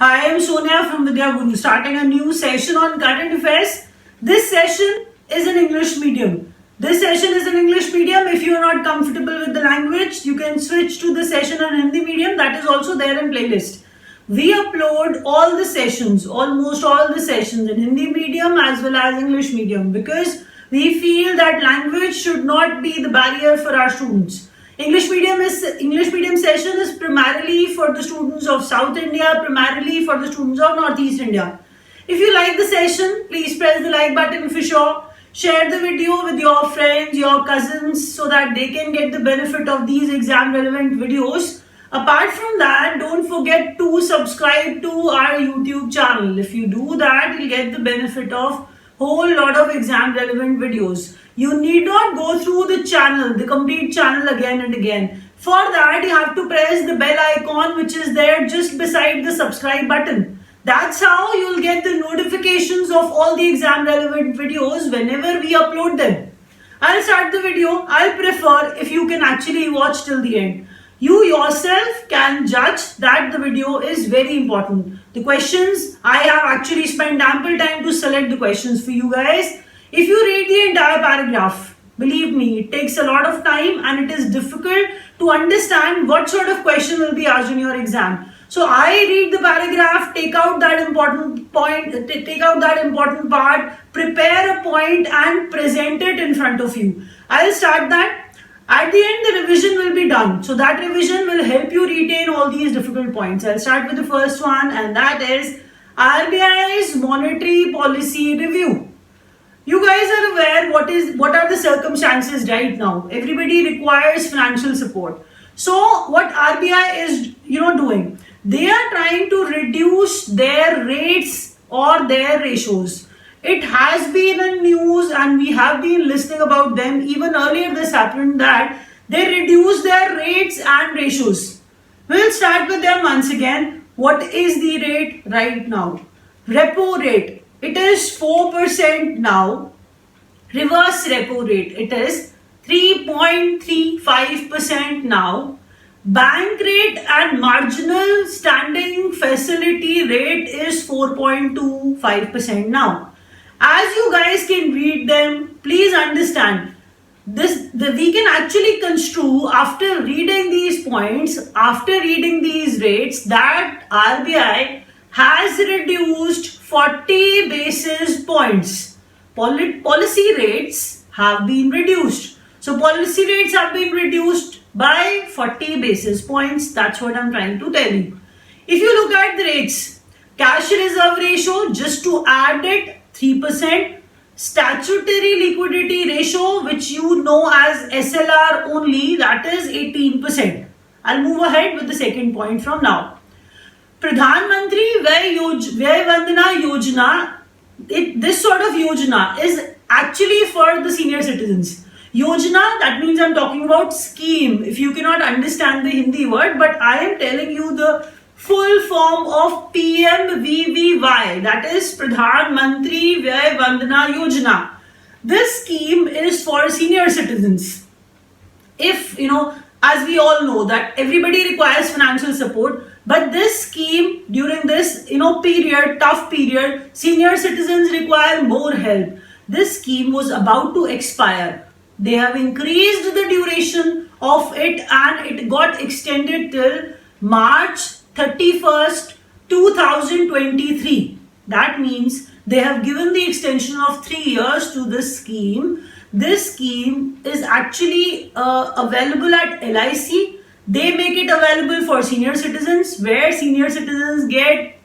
Hi, I'm Sonia from Vidya Guru, starting a new session on current affairs. This session is in English medium. This session is in English medium. If you are not comfortable with the language, you can switch to the session on Hindi medium. That is also there in playlist. We upload all the sessions, almost all the sessions in Hindi medium as well as English medium because we feel that language should not be the barrier for our students. English medium session is primarily for the students of South India, primarily for the students of Northeast India. If you like the session, please press the like button for sure. Share the video with your friends, your cousins so that they can get the benefit of these exam relevant videos. Apart from that, don't forget to subscribe to our YouTube channel. If you do that, you'll get the benefit of whole lot of exam relevant videos. You need not go through the channel, the complete channel again and again. For that, you have to press the bell icon which is there just beside the subscribe button. That's how you'll get the notifications of all the exam relevant videos whenever we upload them. I'll start the video. I'll prefer if you can actually watch till the end. You yourself can judge that the video is very important. The questions, I have actually spent ample time to select the questions for you guys. If you read the entire paragraph, believe me, it takes a lot of time and it is difficult to understand what sort of question will be asked in your exam. So I read the paragraph, take out that important point, take out that important part, prepare a point and present it in front of you. I'll start that. At the end, the revision will be done. So that revision will help you retain all these difficult points. I'll start with the first one, and that is RBI's monetary policy review. You guys are aware what are the circumstances right now. Everybody requires financial support. So what RBI is doing, they are trying to reduce their rates or their ratios. It has been in news and we have been listening about them. Even earlier this happened that they reduced their rates and ratios. We'll start with them once again. What is the rate right now? Repo rate. It is 4% now. Reverse repo rate. It is 3.35% now. Bank rate and marginal standing facility rate is 4.25% now. As you guys can read them, please understand we can actually construe after reading these points, after reading these rates, that RBI has reduced 40 basis points. Policy rates have been reduced. So policy rates have been reduced by 40 basis points. That's what I'm trying to tell you. If you look at the rates, cash reserve ratio, just to add it, 3%, statutory liquidity ratio, which you know as SLR only, that is 18%. I'll move ahead with the second point from now. Pradhan Mantri Vyay Vandana Yojana, this sort of Yojana is actually for the senior citizens. Yojana, that means I'm talking about scheme. If you cannot understand the Hindi word, but I am telling you the full form of PMVVY, that is Pradhan Mantri Vyay Vandana Yojana. This scheme is for senior citizens. If, as we all know that everybody requires financial support, but this scheme during this, tough period, senior citizens require more help. This scheme was about to expire. They have increased the duration of it and it got extended till March 31st, 2023. That means they have given the extension of 3 years to this scheme. This scheme is actually available at LIC. They make it available for senior citizens, where senior citizens get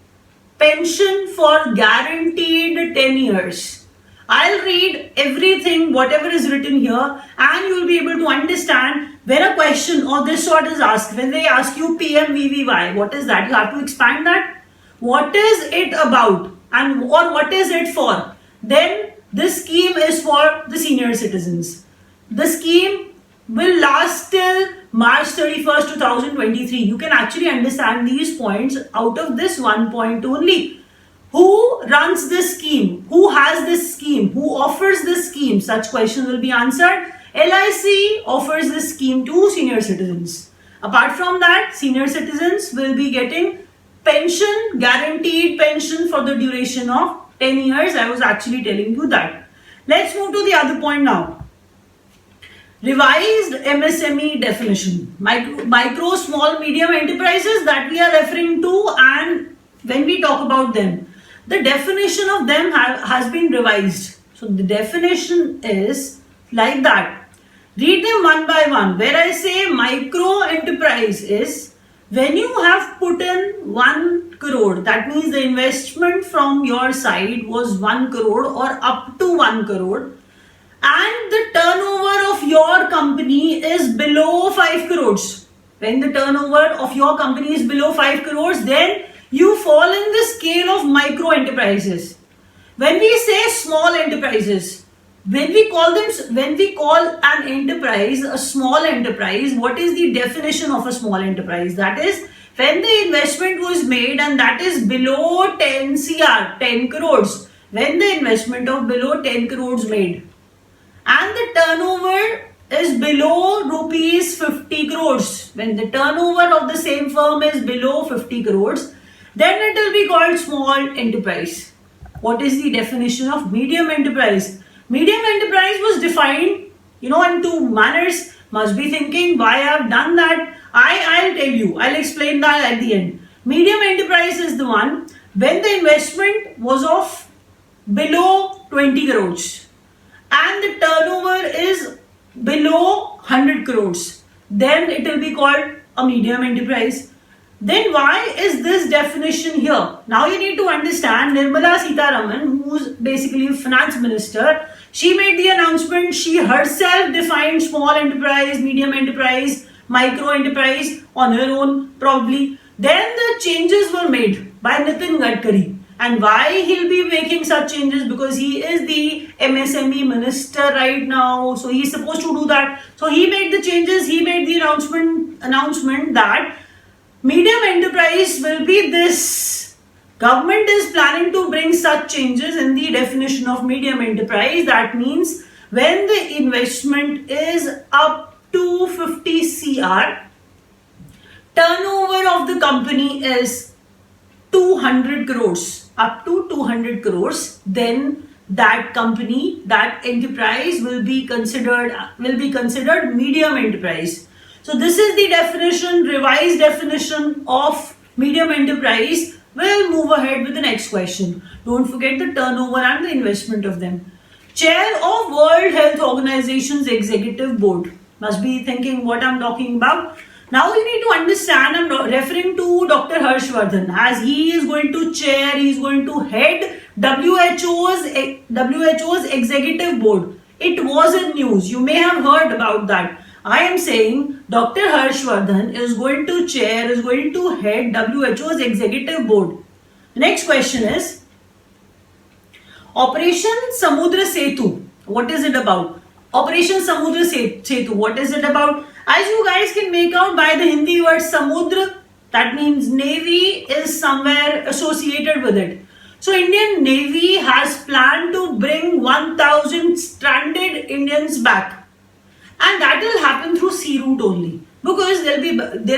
pension for guaranteed 10 years. I'll read everything, whatever is written here, and you'll be able to understand when a question of this sort is asked. When they ask you PMVVY, what is that? You have to expand that. What is it about or what is it for? Then this scheme is for the senior citizens. The scheme will last till March 31st, 2023. You can actually understand these points out of this one point only. Who runs this scheme? Who has this scheme? Who offers this scheme? Such questions will be answered. LIC offers this scheme to senior citizens. Apart from that, senior citizens will be getting pension, guaranteed pension for the duration of 10 years. I was actually telling you that. Let's move to the other point now. Revised MSME definition. Micro, small, medium enterprises that we are referring to, and when we talk about them, the definition of them has been revised. So the definition is like that. Read them one by one. Where I say micro enterprise is when you have put in 1 crore, that means the investment from your side was 1 crore or up to 1 crore, and the turnover of your company is below 5 crores. When the turnover of your company is below 5 crores, then you fall in the scale of micro enterprises. When we say small enterprises, when we call an enterprise a small enterprise, what is the definition of a small enterprise? That is when the investment was made and that is below 10 CR, 10 crores. When the investment of below 10 crores made and the turnover is below rupees 50 crores. When the turnover of the same firm is below 50 crores, then it will be called small enterprise. What is the definition of medium enterprise? Medium enterprise was defined, in two manners. Must be thinking why I have done that. I'll tell you. I'll explain that at the end. Medium enterprise is the one when the investment was of below 20 crores and the turnover is below 100 crores. Then it will be called a medium enterprise. Then why is this definition here? Now you need to understand Nirmala Sitharaman, who's basically finance minister, she made the announcement, she herself defined small enterprise, medium enterprise, micro enterprise on her own probably. Then the changes were made by Nitin Gadkari. And why he'll be making such changes? Because he is the MSME minister right now. So he's supposed to do that. So he made the changes, he made the announcement that medium enterprise will be this. Government is planning to bring such changes in the definition of medium enterprise. That means when the investment is up to 50 CR, turnover of the company is 200 crores, up to 200 crores, then that company, that enterprise will be considered medium enterprise. So this is the definition, revised definition of medium enterprise. We'll move ahead with the next question. Don't forget the turnover and the investment of them. Chair of World Health Organization's Executive Board. Must be thinking what I'm talking about. Now you need to understand, I'm referring to Dr. Harshvardhan, as he is going to chair, he is going to head WHO's Executive Board. It was in news. You may have heard about that. I am saying Dr. Harshvardhan is going to chair, is going to head WHO's Executive Board. The next question is Operation Samudra Setu. What is it about? Operation Samudra Setu. What is it about? As you guys can make out by the Hindi word Samudra, that means Navy is somewhere associated with it. So Indian Navy has planned to bring 1,000 stranded Indians back. And that will happen through sea route only, because they'll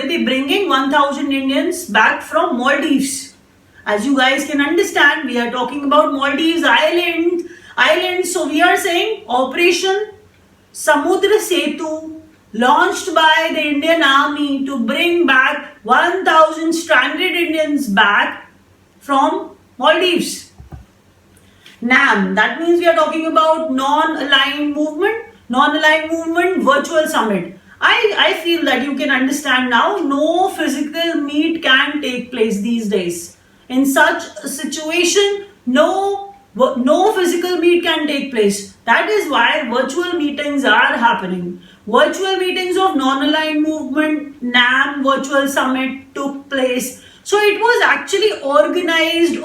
be bringing 1,000 Indians back from Maldives. As you guys can understand, we are talking about Maldives island. So we are saying Operation Samudra Setu, launched by the Indian Army to bring back 1,000 stranded Indians back from Maldives. NAM, that means we are talking about non-aligned movement virtual summit. I feel that you can understand now, no physical meet can take place these days. In such a situation, no physical meet can take place. That is why virtual meetings are happening. Virtual meetings of non-aligned movement, NAM virtual summit took place. So it was actually organized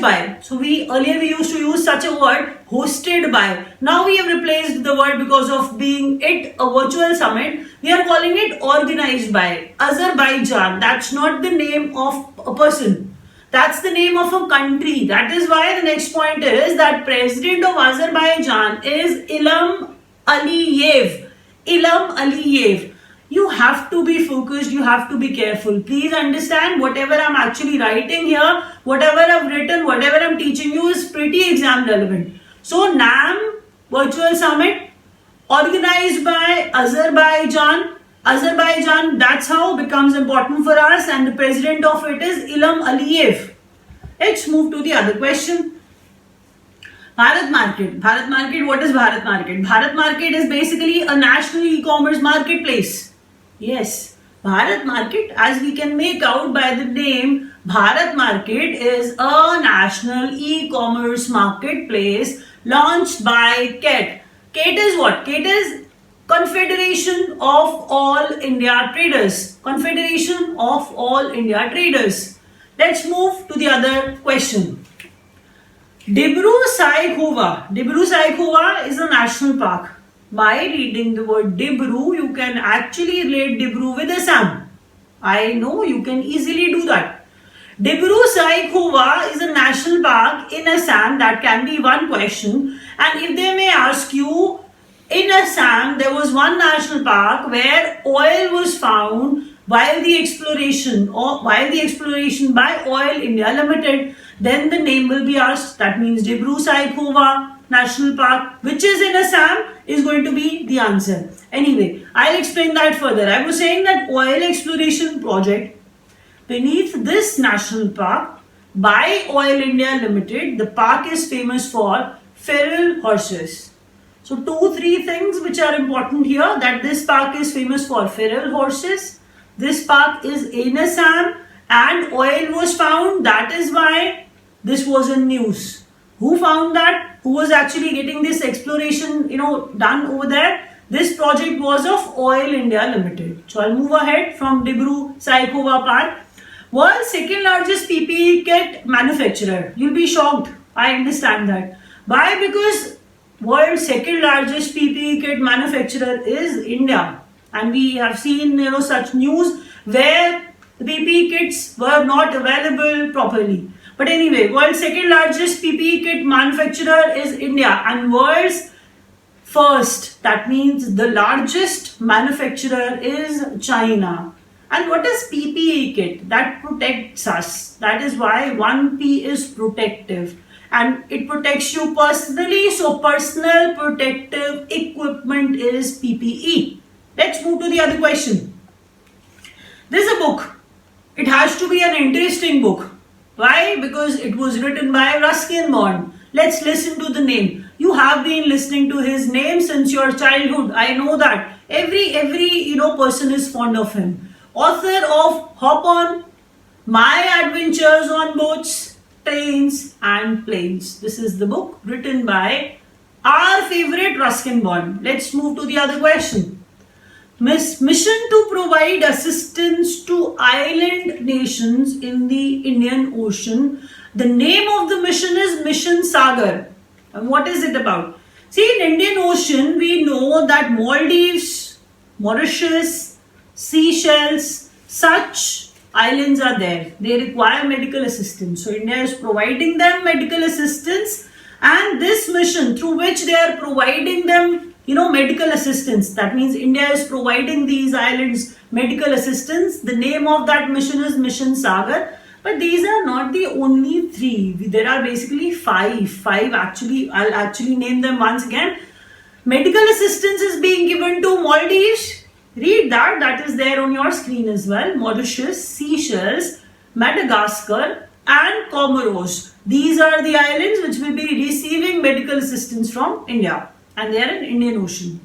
by. So earlier we used to use such a word, hosted by. Now we have replaced the word, because of being it a virtual summit, we are calling it organized by. Azerbaijan, that's not the name of a person. That's the name of a country. That is why the next point is that President of Azerbaijan is Ilham Aliyev. You have to be focused, you have to be careful. Please understand, whatever I'm actually writing here, whatever I've written, whatever I'm teaching you is pretty exam relevant. So NAM Virtual Summit organized by Azerbaijan. Azerbaijan, that's how becomes important for us, and the president of it is Ilham Aliyev. Let's move to the other question. Bharat Market. Bharat Market, what is Bharat Market? Bharat Market is basically a national e-commerce marketplace. Yes, Bharat Market, as we can make out by the name, Bharat Market is a national e-commerce marketplace launched by KET. KET is what? KET is Confederation of All India Traders. Confederation of All India Traders. Let's move to the other question. Dibru-Saikhowa. Dibru-Saikhowa is a national park. By reading the word Dibru, you can actually relate Dibru with Assam. I know you can easily do that. Dibru-Saikhowa is a national park in Assam. That can be one question. And if they may ask you, in Assam, there was one national park where oil was found while the exploration by Oil India Limited, then the name will be asked. That means Dibru-Saikhowa National Park, which is in Assam, is going to be the answer. Anyway, I'll explain that further. I was saying that oil exploration project beneath this national park by Oil India Limited, the park is famous for feral horses. So 2-3 things which are important here, that this park is famous for feral horses. This park is in Assam and oil was found. That is why this was in news. Who found that? Who was actually getting this exploration, done over there? This project was of Oil India Limited. So I'll move ahead from Dibru-Saikhowa Park. World's second largest PPE kit manufacturer. You'll be shocked. I understand that. Why? Because world's second largest PPE kit manufacturer is India. And we have seen such news where the PPE kits were not available properly. But anyway, world's second largest PPE kit manufacturer is India, and world's first, that means the largest manufacturer, is China. And what is PPE kit? That protects us. That is why 1P is protective. And it protects you personally. So personal protective equipment is PPE. Let's move to the other question. This is a book. It has to be an interesting book. Why? Because it was written by Ruskin Bond. Let's listen to the name. You have been listening to his name since your childhood. I know that. Every person is fond of him. Author of Hop On, My Adventures on Boats, Trains and Planes. This is the book written by our favorite Ruskin Bond. Let's move to the other question. Mission to provide assistance to island nations in the Indian Ocean. The name of the mission is Mission Sagar. And what is it about? See, in Indian Ocean, we know that Maldives, Mauritius, Seychelles, such islands are there. They require medical assistance. So India is providing them medical assistance, and this mission through which they are providing them medical assistance. That means India is providing these islands medical assistance. The name of that mission is Mission Sagar. But these are not the only 3. There are basically 5. 5 actually. I'll actually name them once again. Medical assistance is being given to Maldives. Read that. That is there on your screen as well. Mauritius, Seychelles, Madagascar and Comoros. These are the islands which will be receiving medical assistance from India. And they are in Indian Ocean.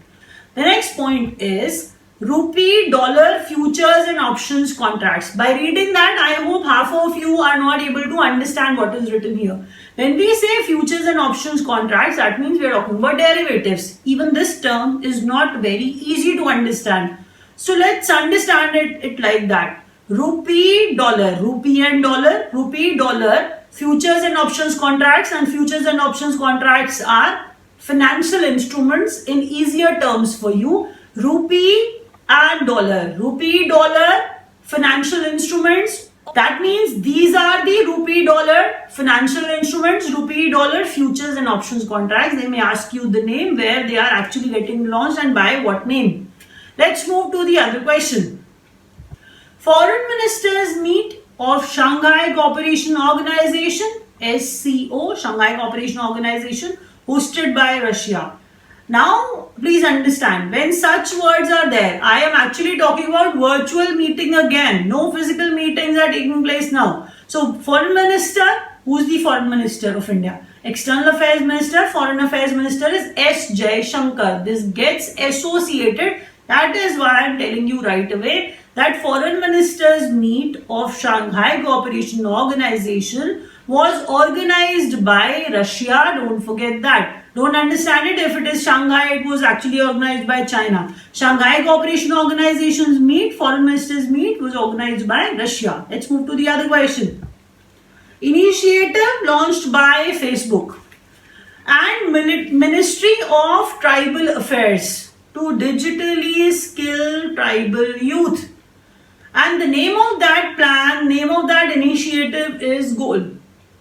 The next point is rupee dollar futures and options contracts. By reading that, I hope half of you are not able to understand what is written here. When we say futures and options contracts, that means we are talking about derivatives. Even this term is not very easy to understand. So let's understand it like that. Rupee dollar, rupee and dollar, rupee dollar, futures and options contracts, and futures and options contracts are financial instruments. In easier terms for you, rupee and dollar. Rupee, dollar, financial instruments. That means these are the rupee dollar financial instruments, rupee dollar futures and options contracts. They may ask you the name, where they are actually getting launched and by what name. Let's move to the other question. Foreign Ministers meet of Shanghai Cooperation Organization, SCO, Shanghai Cooperation Organization, hosted by Russia. Now, please understand, when such words are there, I am actually talking about virtual meeting again. No physical meetings are taking place now. So, Foreign Minister, who's the Foreign Minister of India? External Affairs Minister, Foreign Affairs Minister is S. Jaishankar. This gets associated. That is why I am telling you right away that Foreign Ministers meet of Shanghai Cooperation Organization was organized by Russia. Don't forget that. Don't understand it. If it is Shanghai, it was actually organized by China. Shanghai Cooperation Organizations meet, Foreign Ministers meet was organized by Russia. Let's move to the other question. Initiative launched by Facebook and Ministry of Tribal Affairs to digitally skill tribal youth. And the name of that plan, name of that initiative is GOAL.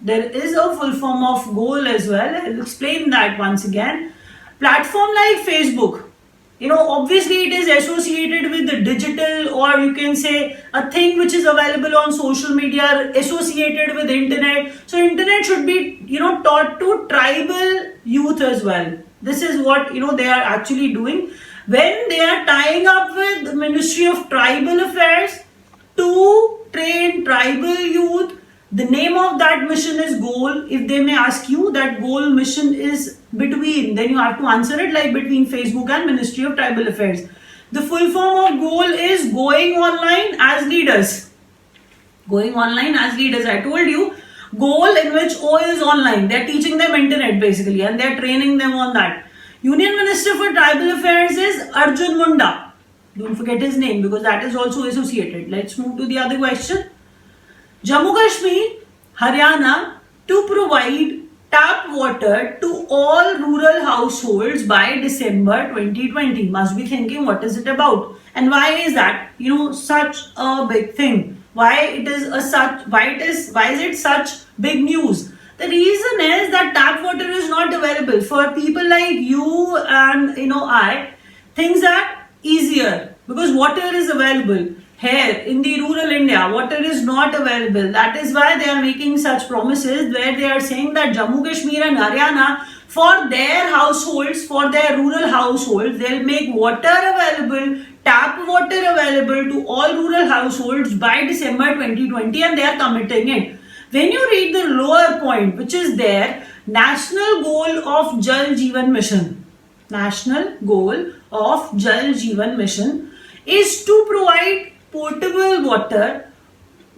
There is a full form of GOAL as well. I'll explain that once again. Platform like Facebook, obviously it is associated with the digital, or you can say a thing which is available on social media, associated with internet. So internet should be, taught to tribal youth as well. This is what, they are actually doing. When they are tying up with the Ministry of Tribal Affairs to train tribal youth, the name of that mission is GOAL. If they may ask you that GOAL mission is between, then you have to answer it like between Facebook and Ministry of Tribal Affairs. The full form of GOAL is Going Online as Leaders. Going Online as Leaders. I told you, GOAL, in which O is online. They are teaching them internet basically, and they are training them on that. Union Minister for Tribal Affairs is Arjun Munda. Don't forget his name because that is also associated. Let's move to the other question. Jammu Kashmir, Haryana to provide tap water to all rural households by December 2020. Must be thinking, what is it about? And why is that, such a big thing? Why is it such big news? The reason is that tap water is not available for people like you and I. Things are easier because water is available. Here in the rural India, water is not available. That is why they are making such promises where they are saying that Jammu Kashmir and Haryana, for their households, for their rural households, they'll make water available, tap water available to all rural households by December 2020, and they are committing it. When you read the lower point, which is there, National Goal of Jal Jeevan Mission. National Goal of Jal Jeevan Mission is to provide potable water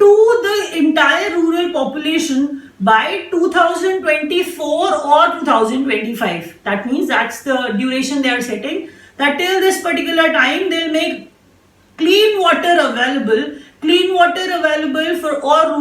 to the entire rural population by 2024 or 2025. That means that's the duration they are setting. That till this particular time they'll make clean water available for all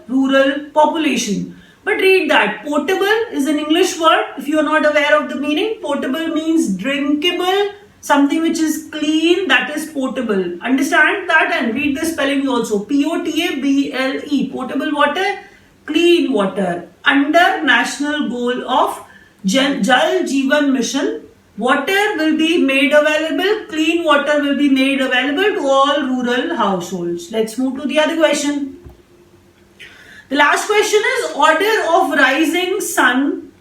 rural population. But read that. Potable is an English word. If you are not aware of the meaning, potable means drinkable. Something which is clean, that is potable. Understand that and read the spelling also. Potable, potable water, clean water. Under National Goal of Jal Jeevan Mission, water will be made available, clean water will be made available to all rural households. Let's move to the other question. The last question is Order of Rising Sun,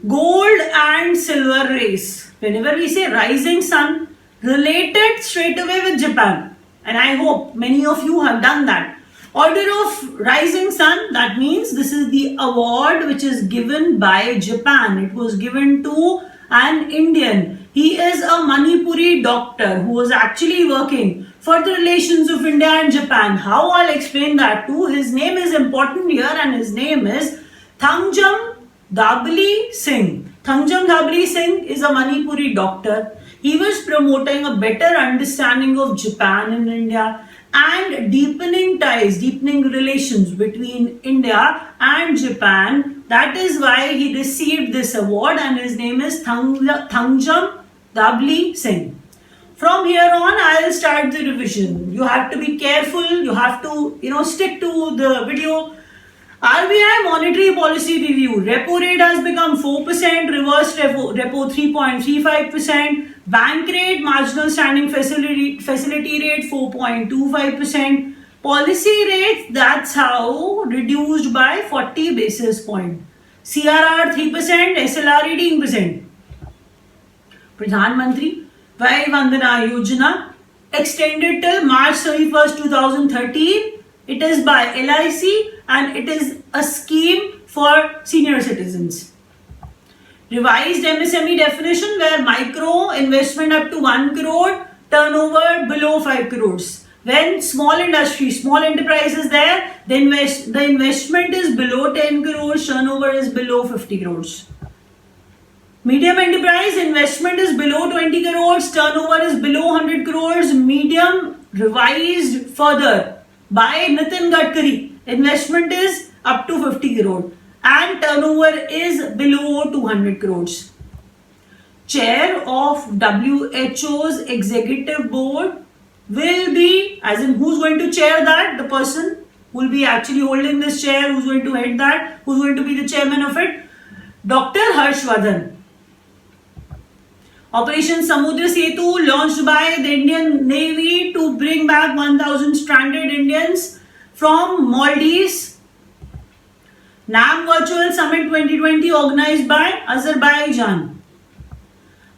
Gold and Silver Race. Whenever we say rising sun, related straight away with Japan. And I hope many of you have done that. Order of Rising Sun, that means this is the award which is given by Japan. It was given to an Indian. He is a Manipuri doctor who was actually working for the relations of India and Japan. How? I'll explain that too. His name is important here and his name is Thangjam Dabli Singh. Thangjam Dabli Singh is a Manipuri doctor. He was promoting a better understanding of Japan and India and deepening ties, deepening relations between India and Japan. That is why he received this award and his name is Thangjam Dabli Singh. From here on, I'll start the revision. You have to be careful. You have to, stick to the video. RBI monetary policy review. Repo rate has become 4%, reverse repo 3.35%. Bank rate, marginal standing facility rate 4.25%. Policy rate, that's how reduced by 40 basis point. CRR 3%, SLR 18%. Pradhan Mantri Vai Vandana Yojana extended till March 31st, 2013. It is by LIC and it is a scheme for senior citizens. Revised MSME definition where micro investment up to 1 crore, turnover below 5 crores. When small industry, small enterprise is there, the investment is below 10 crores, turnover is below 50 crores. Medium enterprise investment is below 20 crores, turnover is below 100 crores. Medium revised further by Nitin Gadkari. Investment is up to 50 crore and turnover is below 200 crores. Chair of WHO's executive board will be, as in who's going to chair that, the person who will be actually holding this chair, who's going to head that, who's going to be the chairman of it, Dr. Harshvardhan. Operation Samudra Setu launched by the Indian Navy to bring back 1,000 stranded Indians from Maldives. NAM Virtual Summit 2020 organized by Azerbaijan.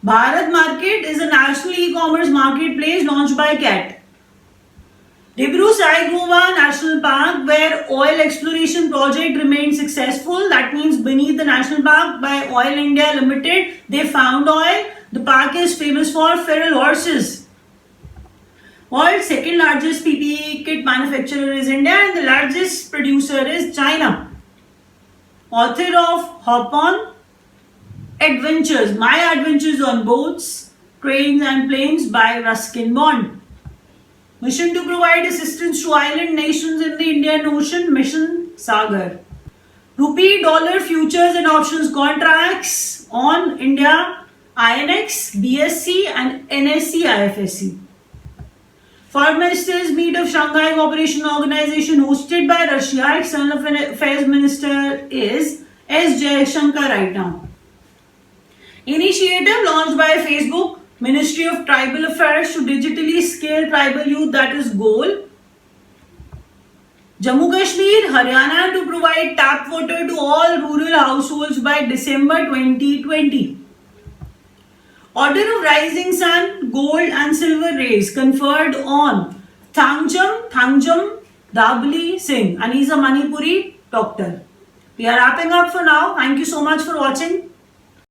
Bharat Market is a national e-commerce marketplace launched by CAT. Dibru-Saigova National Park, where oil exploration project remained successful. That means beneath the national park by Oil India Limited, they found oil. The park is famous for feral horses. World's second largest PPE kit manufacturer is India and the largest producer is China. Author of Hop On Adventures, My Adventures on Boats, Trains and Planes by Ruskin Bond. Mission to provide assistance to island nations in the Indian Ocean, Mission Sagar. Rupee dollar futures and options contracts on India, INX, BSC and NSE IFSC. Foreign Ministers meet of Shanghai Cooperation Organization hosted by Russia. External Affairs Minister is S. Jaishankar right now. Initiative launched by Facebook, Ministry of Tribal Affairs to digitally scale tribal youth, that is goal. Jammu Kashmir, Haryana to provide tap water to all rural households by December 2020. Order of Rising Sun, Gold and Silver Rays conferred on Thangjam Dabli Singh, and he's a Manipuri doctor. We are wrapping up for now. Thank you so much for watching.